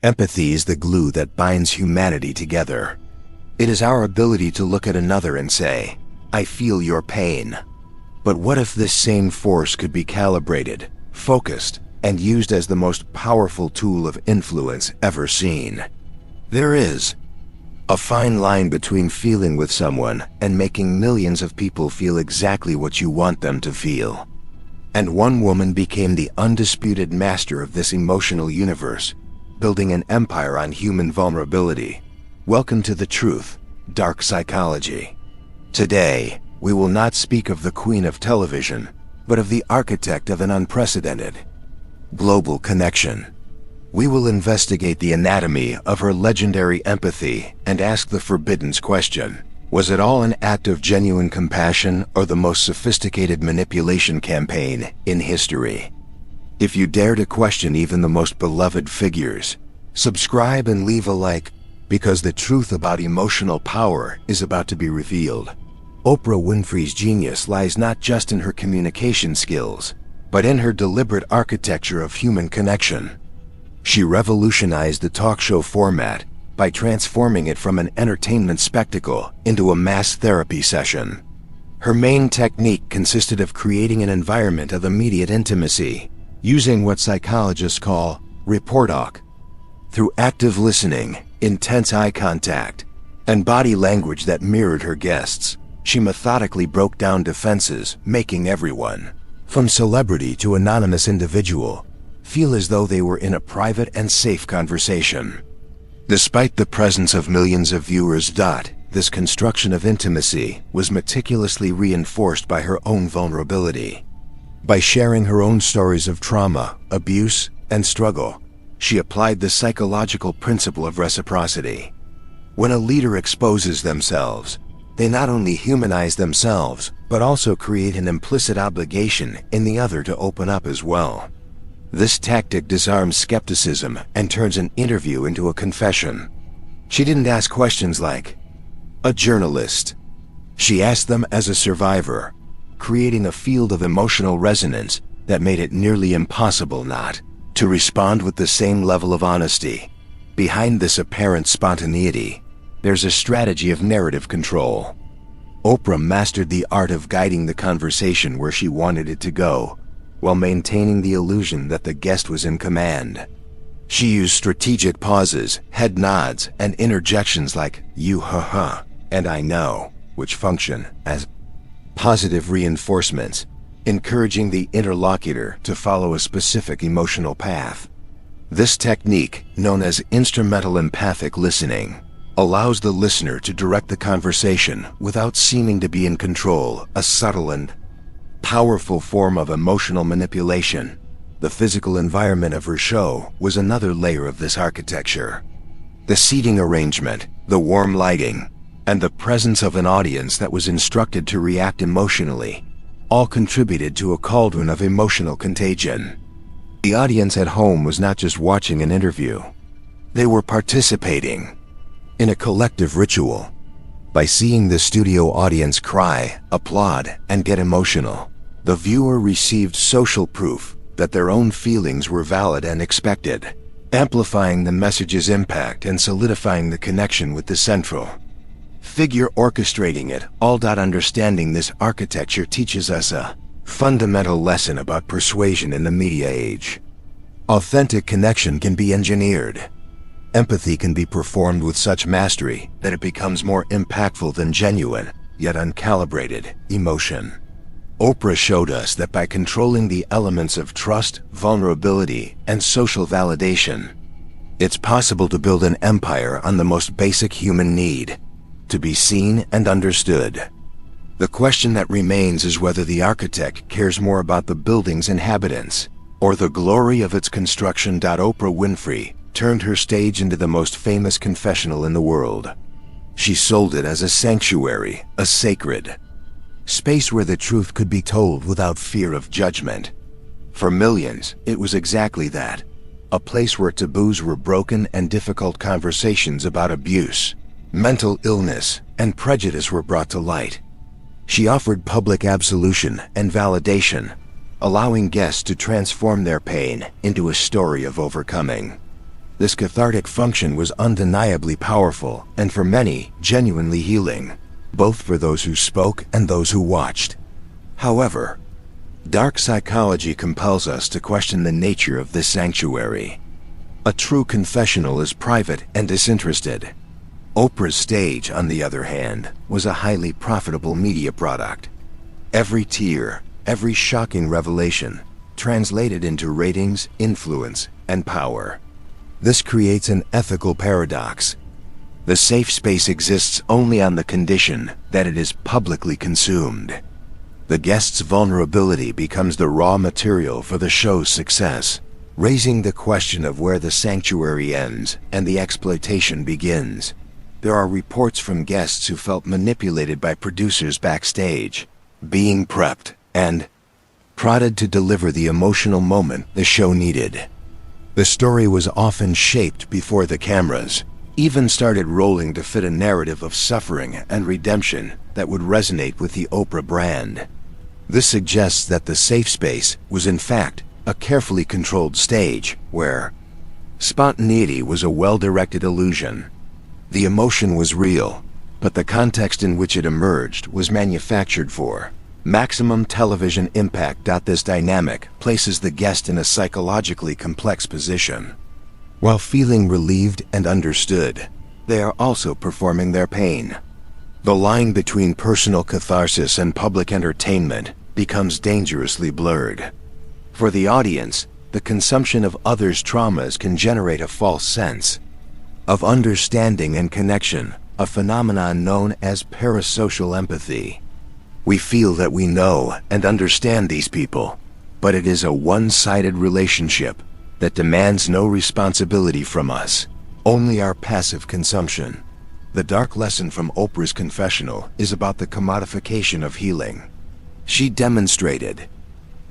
Empathy is the glue that binds humanity together. It is our ability to look at another and say, "I feel your pain." But what if this same force could be calibrated, focused, and used as the most powerful tool of influence ever seen? There is a fine line between feeling with someone and making millions of people feel exactly what you want them to feel. And one woman became the undisputed master of this emotional universe, building an empire on human vulnerability. Welcome to the truth, dark psychology. Today, we will not speak of the queen of television, but of the architect of an unprecedented global connection. We will investigate the anatomy of her legendary empathy and ask the forbidden question: was it all an act of genuine compassion or the most sophisticated manipulation campaign in history? If you dare to question even the most beloved figures, subscribe and leave a like, because the truth about emotional power is about to be revealed. Oprah Winfrey's genius lies not just in her communication skills, but in her deliberate architecture of human connection. She revolutionized the talk show format by transforming it from an entertainment spectacle into a mass therapy session. Her main technique consisted of creating an environment of immediate intimacy, using what psychologists call rapport talk. Through active listening, intense eye contact, and body language that mirrored her guests, she methodically broke down defenses, making everyone, from celebrity to anonymous individual, feel as though they were in a private and safe conversation. Despite the presence of millions of viewers, this construction of intimacy was meticulously reinforced by her own vulnerability. By sharing her own stories of trauma, abuse, and struggle, she applied the psychological principle of reciprocity. When a leader exposes themselves, they not only humanize themselves, but also create an implicit obligation in the other to open up as well. This tactic disarms skepticism and turns an interview into a confession. She didn't ask questions like a journalist. She asked them as a survivor, creating a field of emotional resonance that made it nearly impossible not to respond with the same level of honesty. Behind this apparent spontaneity, there's a strategy of narrative control. Oprah mastered the art of guiding the conversation where she wanted it to go, while maintaining the illusion that the guest was in command. She used strategic pauses, head nods, and interjections like "you ha," and "I know," which function as positive reinforcements, encouraging the interlocutor to follow a specific emotional path. This technique, known as instrumental empathic listening, allows the listener to direct the conversation without seeming to be in control, a subtle and powerful form of emotional manipulation. The physical environment of her show was another layer of this architecture. The seating arrangement, the warm lighting, and the presence of an audience that was instructed to react emotionally all contributed to a cauldron of emotional contagion. The audience at home was not just watching an interview. They were participating in a collective ritual. By seeing the studio audience cry, applaud, and get emotional, the viewer received social proof that their own feelings were valid and expected, amplifying the message's impact and solidifying the connection with the central figure orchestrating it all. Understanding this architecture teaches us a fundamental lesson about persuasion in the media age. Authentic connection can be engineered. Empathy can be performed with such mastery that it becomes more impactful than genuine, yet uncalibrated, emotion. Oprah showed us that by controlling the elements of trust, vulnerability, and social validation, it's possible to build an empire on the most basic human need: to be seen and understood. The question that remains is whether the architect cares more about the building's inhabitants or the glory of its construction. Oprah Winfrey turned her stage into the most famous confessional in the world. She sold it as a sanctuary, a sacred space where the truth could be told without fear of judgment. For millions, it was exactly that: a place where taboos were broken and difficult conversations about abuse, mental illness, and prejudice were brought to light. She offered public absolution and validation, allowing guests to transform their pain into a story of overcoming. This cathartic function was undeniably powerful, and for many, genuinely healing, both for those who spoke and those who watched. However, dark psychology compels us to question the nature of this sanctuary. A true confessional is private and disinterested. Oprah's stage, on the other hand, was a highly profitable media product. Every tear, every shocking revelation, translated into ratings, influence, and power. This creates an ethical paradox. The safe space exists only on the condition that it is publicly consumed. The guest's vulnerability becomes the raw material for the show's success, raising the question of where the sanctuary ends and the exploitation begins. There are reports from guests who felt manipulated by producers backstage, being prepped and prodded to deliver the emotional moment the show needed. The story was often shaped before the cameras even started rolling to fit a narrative of suffering and redemption that would resonate with the Oprah brand. This suggests that the safe space was in fact a carefully controlled stage where spontaneity was a well-directed illusion. The emotion was real, but the context in which it emerged was manufactured for maximum television impact. This dynamic places the guest in a psychologically complex position. While feeling relieved and understood, they are also performing their pain. The line between personal catharsis and public entertainment becomes dangerously blurred. For the audience, the consumption of others' traumas can generate a false sense of understanding and connection, a phenomenon known as parasocial empathy. We feel that we know and understand these people, but it is a one-sided relationship that demands no responsibility from us, only our passive consumption. The dark lesson from Oprah's confessional is about the commodification of healing. She demonstrated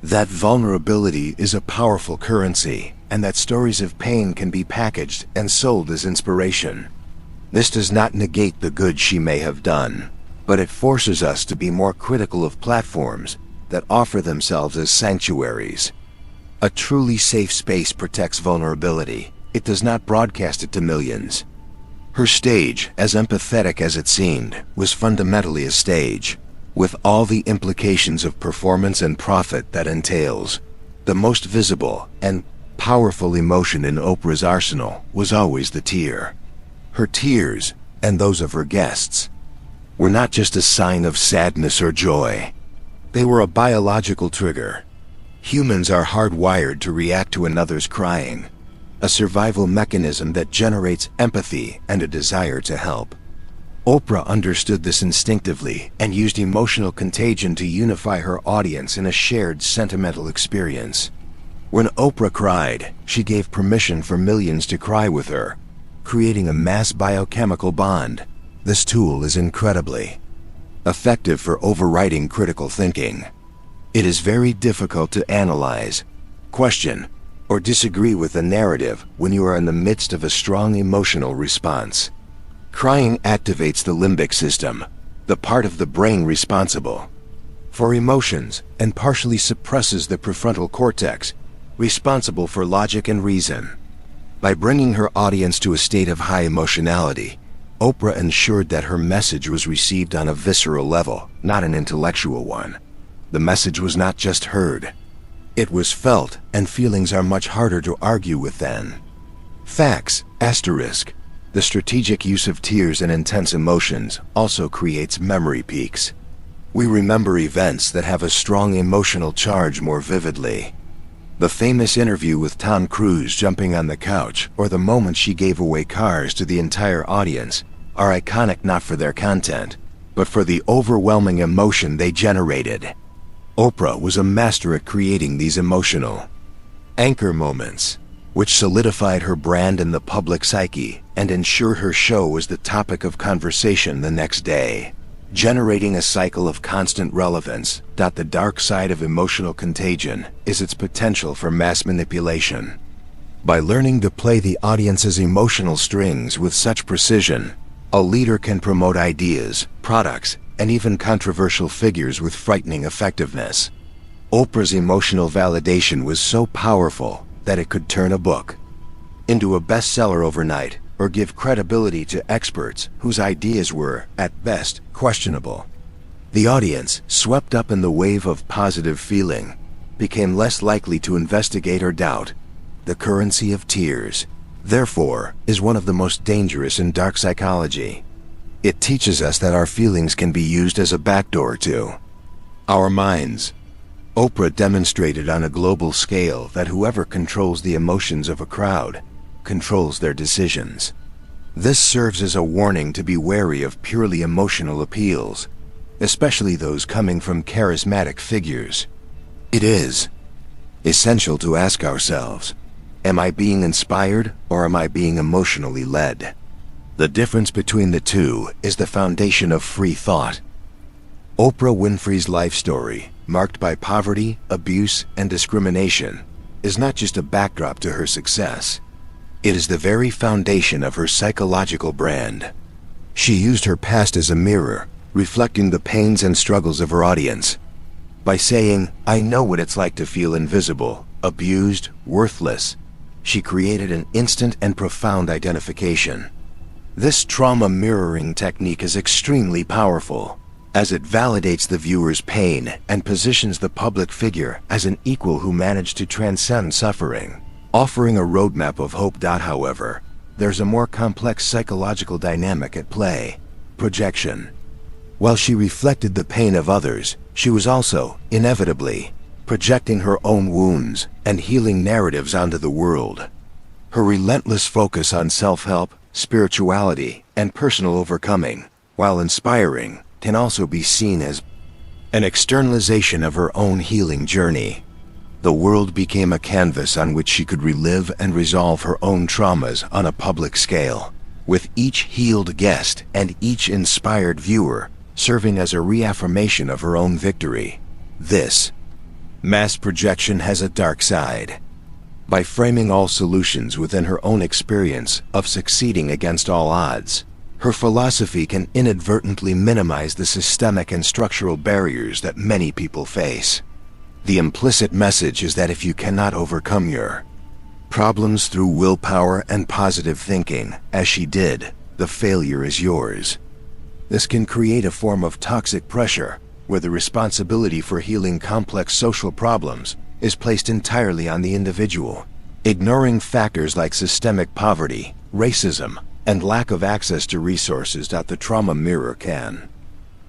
that vulnerability is a powerful currency, and that stories of pain can be packaged and sold as inspiration. This does not negate the good she may have done, but it forces us to be more critical of platforms that offer themselves as sanctuaries. A truly safe space protects vulnerability. It does not broadcast it to millions. Her stage, as empathetic as it seemed, was fundamentally a stage, with all the implications of performance and profit that entails. The most visible and powerful emotion in Oprah's arsenal was always the tear. Her tears, and those of her guests, were not just a sign of sadness or joy. They were a biological trigger. Humans are hardwired to react to another's crying, a survival mechanism that generates empathy and a desire to help. Oprah understood this instinctively and used emotional contagion to unify her audience in a shared sentimental experience. When Oprah cried, she gave permission for millions to cry with her, creating a mass biochemical bond. This tool is incredibly effective for overriding critical thinking. It is very difficult to analyze, question, or disagree with a narrative when you are in the midst of a strong emotional response. Crying activates the limbic system, the part of the brain responsible for emotions, and partially suppresses the prefrontal cortex, responsible for logic and reason. By bringing her audience to a state of high emotionality, Oprah ensured that her message was received on a visceral level, not an intellectual one. The message was not just heard. It was felt, and feelings are much harder to argue with than facts. The strategic use of tears and intense emotions also creates memory peaks. We remember events that have a strong emotional charge more vividly. The famous interview with Tom Cruise jumping on the couch, or the moment she gave away cars to the entire audience, are iconic not for their content, but for the overwhelming emotion they generated. Oprah was a master at creating these emotional anchor moments, which solidified her brand in the public psyche and ensured her show was the topic of conversation the next day, generating a cycle of constant relevance. The dark side of emotional contagion is its potential for mass manipulation. By learning to play the audience's emotional strings with such precision, a leader can promote ideas, products, and even controversial figures with frightening effectiveness. Oprah's emotional validation was so powerful that it could turn a book into a bestseller overnight, or give credibility to experts whose ideas were, at best, questionable. The audience, swept up in the wave of positive feeling, became less likely to investigate or doubt. The currency of tears, therefore, is one of the most dangerous in dark psychology. It teaches us that our feelings can be used as a backdoor to our minds. Oprah demonstrated on a global scale that whoever controls the emotions of a crowd controls their decisions. This serves as a warning to be wary of purely emotional appeals, especially those coming from charismatic figures. It is essential to ask ourselves, am I being inspired or am I being emotionally led? The difference between the two is the foundation of free thought. Oprah Winfrey's life story, marked by poverty, abuse, and discrimination, is not just a backdrop to her success. It is the very foundation of her psychological brand. She used her past as a mirror, reflecting the pains and struggles of her audience. By saying, "I know what it's like to feel invisible, abused, worthless," she created an instant and profound identification. This trauma mirroring technique is extremely powerful, as it validates the viewer's pain and positions the public figure as an equal who managed to transcend suffering, offering a roadmap of hope. However, there's a more complex psychological dynamic at play: projection. While she reflected the pain of others, she was also, inevitably, projecting her own wounds and healing narratives onto the world. Her relentless focus on self-help, spirituality, and personal overcoming, while inspiring, can also be seen as an externalization of her own healing journey. The world became a canvas on which she could relive and resolve her own traumas on a public scale, with each healed guest and each inspired viewer serving as a reaffirmation of her own victory. This mass projection has a dark side. By framing all solutions within her own experience of succeeding against all odds, her philosophy can inadvertently minimize the systemic and structural barriers that many people face. The implicit message is that if you cannot overcome your problems through willpower and positive thinking, as she did, the failure is yours. This can create a form of toxic pressure, where the responsibility for healing complex social problems is placed entirely on the individual, ignoring factors like systemic poverty, racism, and lack of access to resources. The trauma mirror can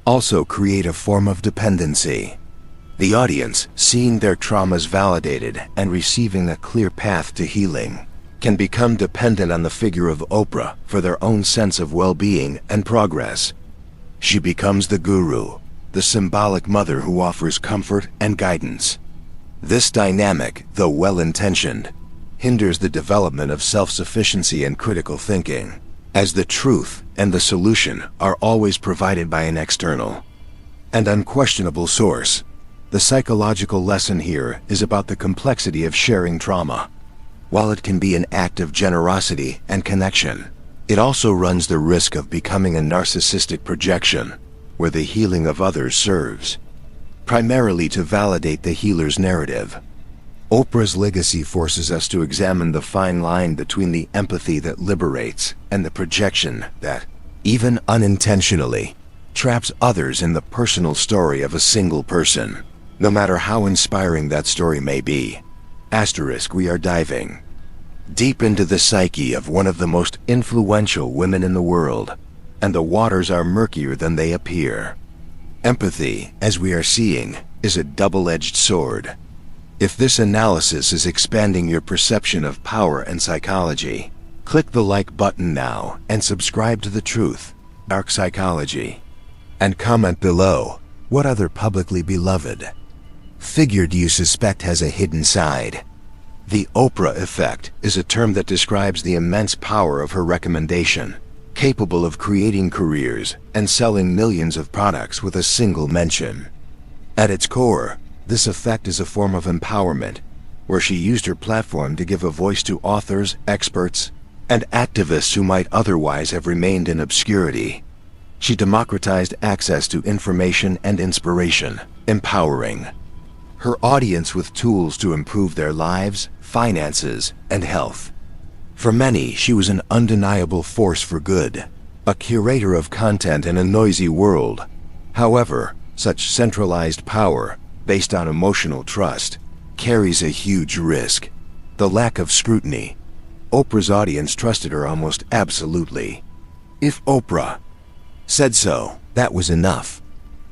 also create a form of dependency. The audience, seeing their traumas validated and receiving a clear path to healing, can become dependent on the figure of Oprah for their own sense of well-being and progress. She becomes the guru, the symbolic mother who offers comfort and guidance. This dynamic, though well-intentioned, hinders the development of self-sufficiency and critical thinking, as the truth and the solution are always provided by an external and unquestionable source. The psychological lesson here is about the complexity of sharing trauma. While it can be an act of generosity and connection, it also runs the risk of becoming a narcissistic projection, where the healing of others serves primarily to validate the healer's narrative. Oprah's legacy forces us to examine the fine line between the empathy that liberates and the projection that, even unintentionally, traps others in the personal story of a single person, no matter how inspiring that story may be. We are diving deep into the psyche of one of the most influential women in the world, and the waters are murkier than they appear. Empathy, as we are seeing, is a double-edged sword. If this analysis is expanding your perception of power and psychology, click the like button now and subscribe to The Truth, Dark Psychology. And comment below, what other publicly beloved figure do you suspect has a hidden side? The Oprah effect is a term that describes the immense power of her recommendation, capable of creating careers and selling millions of products with a single mention. At its core, this effect is a form of empowerment, where she used her platform to give a voice to authors, experts, and activists who might otherwise have remained in obscurity. She democratized access to information and inspiration, empowering her audience with tools to improve their lives, finances, and health. For many, she was an undeniable force for good, a curator of content in a noisy world. However, such centralized power, based on emotional trust, carries a huge risk: the lack of scrutiny. Oprah's audience trusted her almost absolutely. If Oprah said so, that was enough.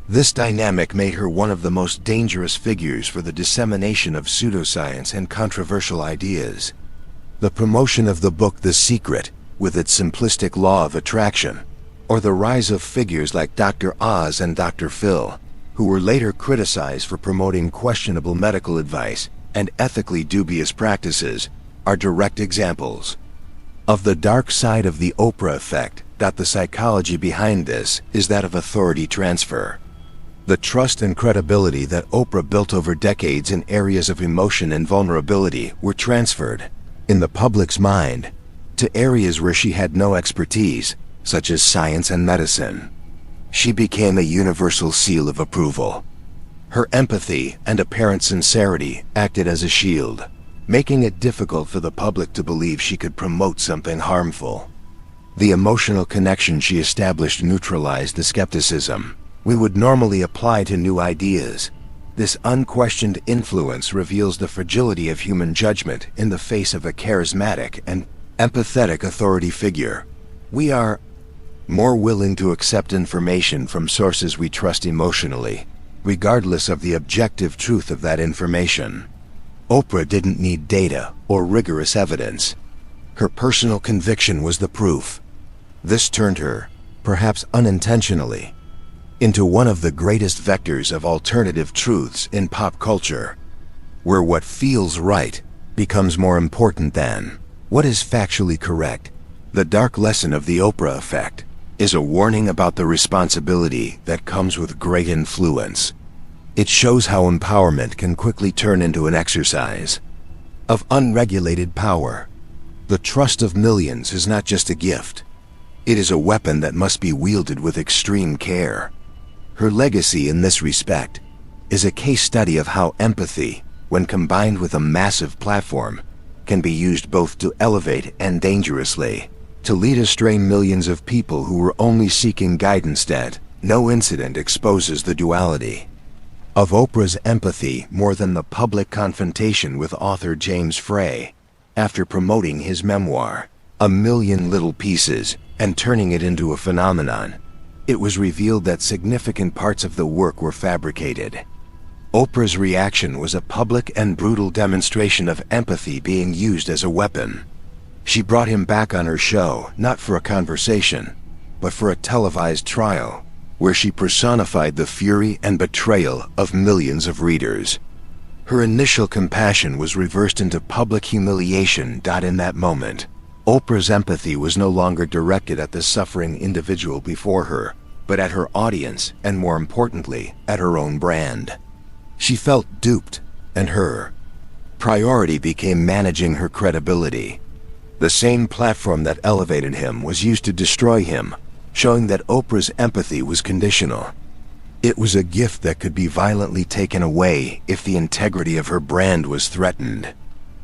This dynamic made her one of the most dangerous figures for the dissemination of pseudoscience and controversial ideas. The promotion of the book The Secret, with its simplistic law of attraction, or the rise of figures like Dr. Oz and Dr. Phil, who were later criticized for promoting questionable medical advice and ethically dubious practices, are direct examples of the dark side of the Oprah effect. The psychology behind this is that of authority transfer. The trust and credibility that Oprah built over decades in areas of emotion and vulnerability were transferred, in the public's mind, to areas where she had no expertise, such as science and medicine. She became a universal seal of approval. Her empathy and apparent sincerity acted as a shield, making it difficult for the public to believe she could promote something harmful. The emotional connection she established neutralized the skepticism we would normally apply to new ideas. This unquestioned influence reveals the fragility of human judgment in the face of a charismatic and empathetic authority figure. We are more willing to accept information from sources we trust emotionally, regardless of the objective truth of that information. Oprah didn't need data or rigorous evidence. Her personal conviction was the proof. This turned her, perhaps unintentionally, into one of the greatest vectors of alternative truths in pop culture, where what feels right becomes more important than what is factually correct. The dark lesson of the Oprah effect is a warning about the responsibility that comes with great influence. It shows how empowerment can quickly turn into an exercise of unregulated power. The trust of millions is not just a gift. It is a weapon that must be wielded with extreme care. Her legacy in this respect is a case study of how empathy, when combined with a massive platform, can be used both to elevate and dangerously to lead astray millions of people who were only seeking guidance. No incident exposes the duality of Oprah's empathy more than the public confrontation with author James Frey, after promoting his memoir, A Million Little Pieces, and turning it into a phenomenon. It was revealed that significant parts of the work were fabricated. Oprah's reaction was a public and brutal demonstration of empathy being used as a weapon. She brought him back on her show, not for a conversation, but for a televised trial, where she personified the fury and betrayal of millions of readers. Her initial compassion was reversed into public humiliation. In that moment, Oprah's empathy was no longer directed at the suffering individual before her, but at her audience, and more importantly, at her own brand. She felt duped, and her priority became managing her credibility. The same platform that elevated him was used to destroy him, showing that Oprah's empathy was conditional. It was a gift that could be violently taken away if the integrity of her brand was threatened.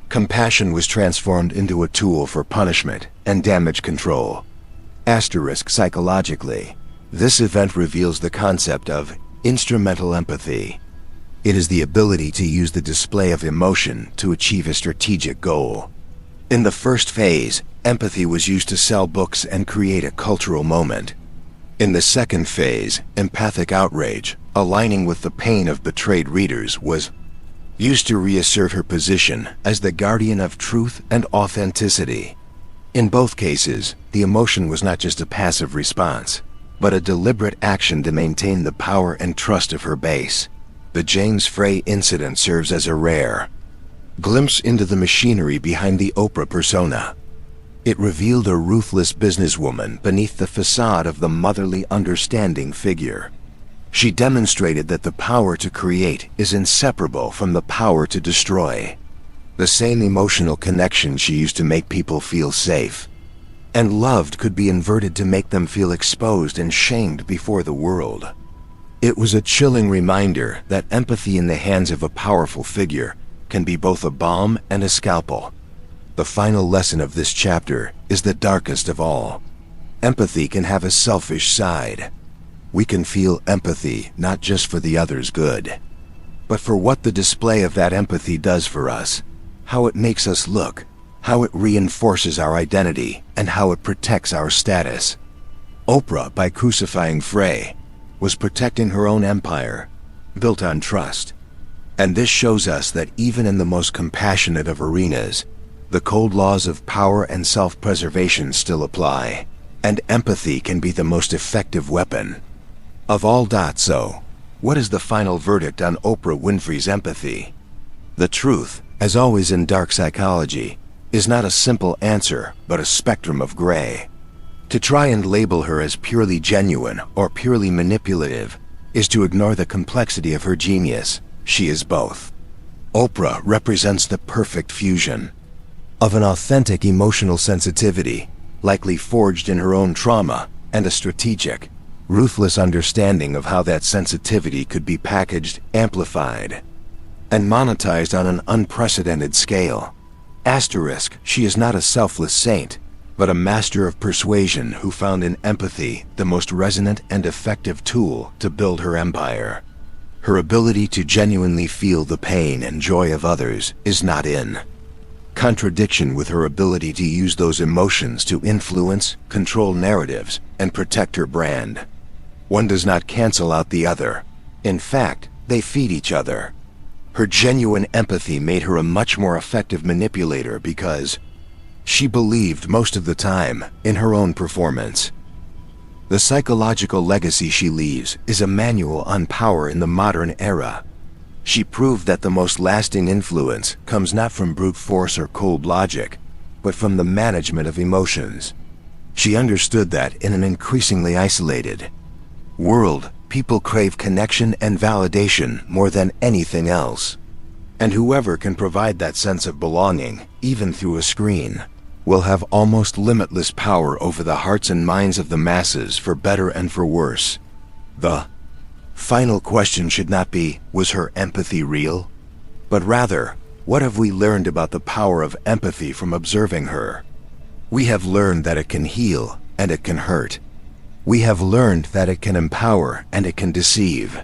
Compassion was transformed into a tool for punishment and damage control. Psychologically, this event reveals the concept of instrumental empathy. It is the ability to use the display of emotion to achieve a strategic goal. In the first phase, empathy was used to sell books and create a cultural moment. In the second phase, empathic outrage, aligning with the pain of betrayed readers, was used to reassert her position as the guardian of truth and authenticity. In both cases, the emotion was not just a passive response, but a deliberate action to maintain the power and trust of her base. The James Frey incident serves as a rare glimpse into the machinery behind the Oprah persona. It revealed a ruthless businesswoman beneath the facade of the motherly, understanding figure. She demonstrated that the power to create is inseparable from the power to destroy. The same emotional connection she used to make people feel safe and loved could be inverted to make them feel exposed and shamed before the world. It was a chilling reminder that empathy in the hands of a powerful figure can be both a balm and a scalpel. The final lesson of this chapter is the darkest of all. Empathy can have a selfish side. We can feel empathy not just for the other's good, but for what the display of that empathy does for us, how it makes us look, how it reinforces our identity, and how it protects our status. Oprah, by crucifying Frey, was protecting her own empire, built on trust. And this shows us that even in the most compassionate of arenas, the cold laws of power and self-preservation still apply, and empathy can be the most effective weapon of all. So, what is the final verdict on Oprah Winfrey's empathy? The truth, as always in dark psychology, is not a simple answer, but a spectrum of gray. To try and label her as purely genuine or purely manipulative is to ignore the complexity of her genius. She is both. Oprah represents the perfect fusion of an authentic emotional sensitivity, likely forged in her own trauma, and a strategic, ruthless understanding of how that sensitivity could be packaged, amplified, and monetized on an unprecedented scale. Asterisk, she is not a selfless saint, but a master of persuasion who found in empathy the most resonant and effective tool to build her empire. Her ability to genuinely feel the pain and joy of others is not in contradiction with her ability to use those emotions to influence, control narratives, and protect her brand. One does not cancel out the other. In fact, they feed each other. Her genuine empathy made her a much more effective manipulator because she believed most of the time in her own performance. The psychological legacy she leaves is a manual on power in the modern era. She proved that the most lasting influence comes not from brute force or cold logic, but from the management of emotions. She understood that in an increasingly isolated world, people crave connection and validation more than anything else. And whoever can provide that sense of belonging, even through a screen, will have almost limitless power over the hearts and minds of the masses, for better and for worse. The final question should not be, was her empathy real? But rather, what have we learned about the power of empathy from observing her? We have learned that it can heal and it can hurt. We have learned that it can empower and it can deceive.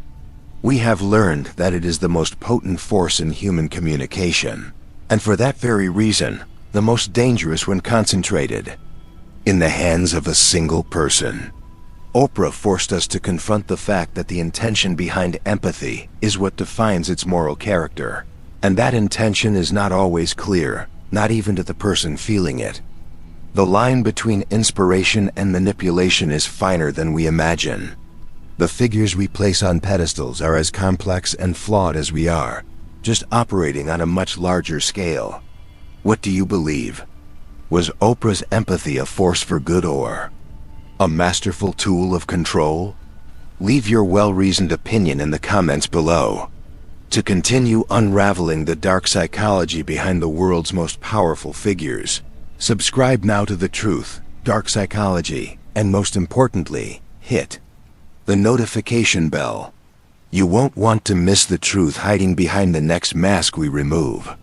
We have learned that it is the most potent force in human communication, and for that very reason, the most dangerous when concentrated in the hands of a single person. Oprah forced us to confront the fact that the intention behind empathy is what defines its moral character, and that intention is not always clear, not even to the person feeling it. The line between inspiration and manipulation is finer than we imagine. The figures we place on pedestals are as complex and flawed as we are, just operating on a much larger scale. What do you believe? Was Oprah's empathy a force for good or a masterful tool of control? Leave your well-reasoned opinion in the comments below. To continue unraveling the dark psychology behind the world's most powerful figures, subscribe now to The Truth, Dark Psychology, and most importantly, hit the notification bell. You won't want to miss the truth hiding behind the next mask we remove.